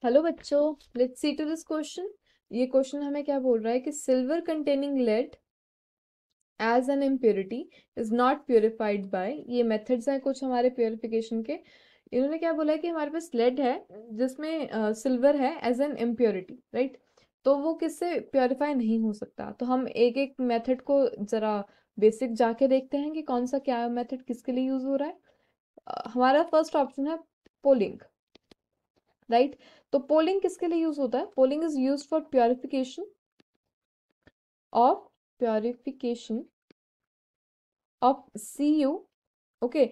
Hello बच्चों, let's see to this question. ये question हमें क्या बोल रहा है कि silver containing lead as an impurity is not purified by, ये मेथड्स हैं कुछ हमारे प्योरिफिकेशन के। इन्होंने क्या बोला है कि हमारे पास लेड है जिसमें सिल्वर है एज एन इम्प्योरिटी, राइट। तो वो किससे प्योरीफाई नहीं हो सकता। तो हम एक एक मेथड को जरा बेसिक जाके देखते हैं कि कौन सा क्या मेथड किसके लिए यूज हो रहा है। हमारा फर्स्ट ऑप्शन है पोलिंग, राइट। तो पोलिंग किसके लिए यूज होता है? Poling is use for of purification of C U, okay,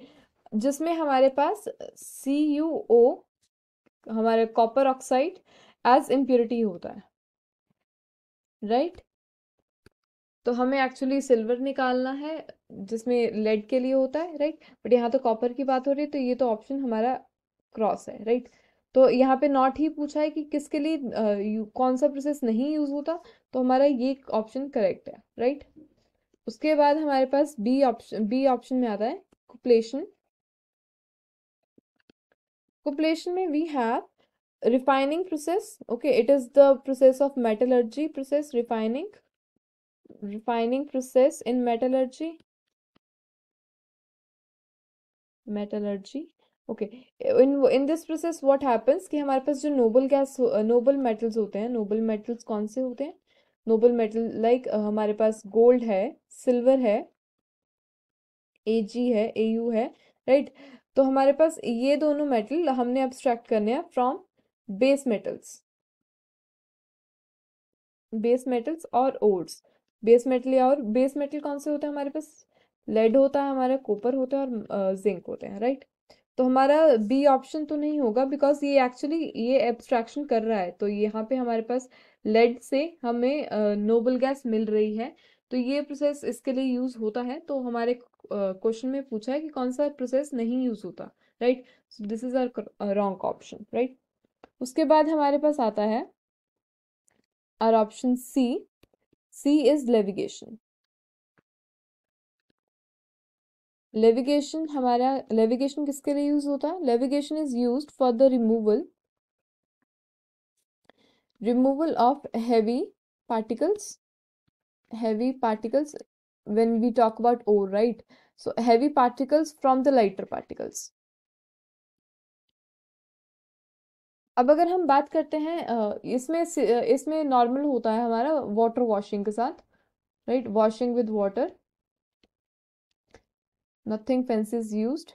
जिसमें हमारे पास सी यू ओ, हमारे कॉपर ऑक्साइड एज इम्प्योरिटी होता है, राइट। तो हमें एक्चुअली सिल्वर निकालना है जिसमें लेड के लिए होता है, राइट। बट यहाँ तो कॉपर की बात हो रही है, तो ये तो ऑप्शन हमारा क्रॉस है, राइट। तो यहाँ पे नॉट ही पूछा है कि किसके लिए कौन सा प्रोसेस नहीं यूज होता, तो हमारा ये ऑप्शन करेक्ट है, राइट। उसके बाद हमारे पास बी ऑप्शन में आता है कुपलेशन। कुपलेशन में we have refining process, okay, it is the process of metallurgy process, refining process in metallurgy, okay। in this process what happens कि हमारे पास जो नोबल मेटल्स होते हैं, नोबल मेटल्स कौन से होते हैं? नोबल मेटल लाइक हमारे पास गोल्ड है, सिल्वर है, एजी है, एयू है, राइट। तो हमारे पास ये दोनों मेटल हमने अब्स्ट्रैक्ट करने हैं from base metals, base metals और ओर्स। बेस मेटल या और बेस मेटल कौन से होते हैं हमारे पास? लेड होता है, हमारा कॉपर होता है और जिंक होते हैं, राइट। तो हमारा बी ऑप्शन तो नहीं होगा बिकॉज ये एक्चुअली ये एब्स्ट्रैक्शन कर रहा है। तो यहाँ पे हमारे पास लेड से हमें नोबल गैस मिल रही है, तो ये प्रोसेस इसके लिए यूज होता है। तो हमारे क्वेश्चन में पूछा है कि कौन सा प्रोसेस नहीं यूज होता, right. So this is our wrong option, right. उसके बाद हमारे पास आता है our option C. C is levitation. Levigation किसके लिए यूज होता है? Levigation is used for the removal of particles heavy particles when we talk about ore, right? So heavy particles from the lighter particles. अब अगर हम बात करते हैं इसमें नॉर्मल होता है हमारा वाटर वॉशिंग के साथ, right. Washing with water, nothing fancy is used,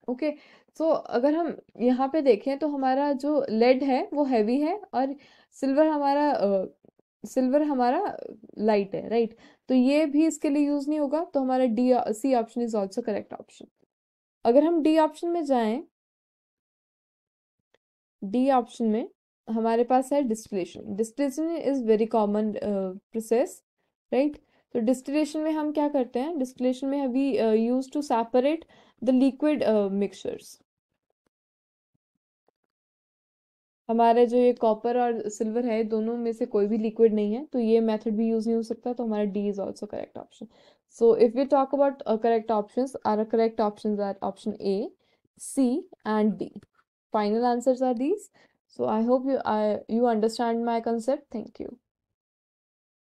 okay. So अगर हम यहाँ पे देखें तो हमारा जो लेड है वो हैवी है और सिल्वर हमारा सिल्वर हमारा लाइट है, राइट। तो ये भी इसके लिए यूज नहीं होगा, तो हमारा C option is also correct option. अगर हम डी ऑप्शन में जाएं, डी ऑप्शन में हमारे पास है distillation. Distillation is very common process, right. तो डिस्टिलेशन में हम क्या करते हैं? डिस्टिलेशन में we use to separate the liquid mixtures. हमारे जो ये कॉपर और सिल्वर है, दोनों में से कोई भी लिक्विड नहीं है, तो ये मेथड भी यूज नहीं हो सकता। तो हमारा D is also correct option. So if we talk about correct options, are correct options are option A, C and D. Final answers are these. So I hope you understand my concept. Thank you.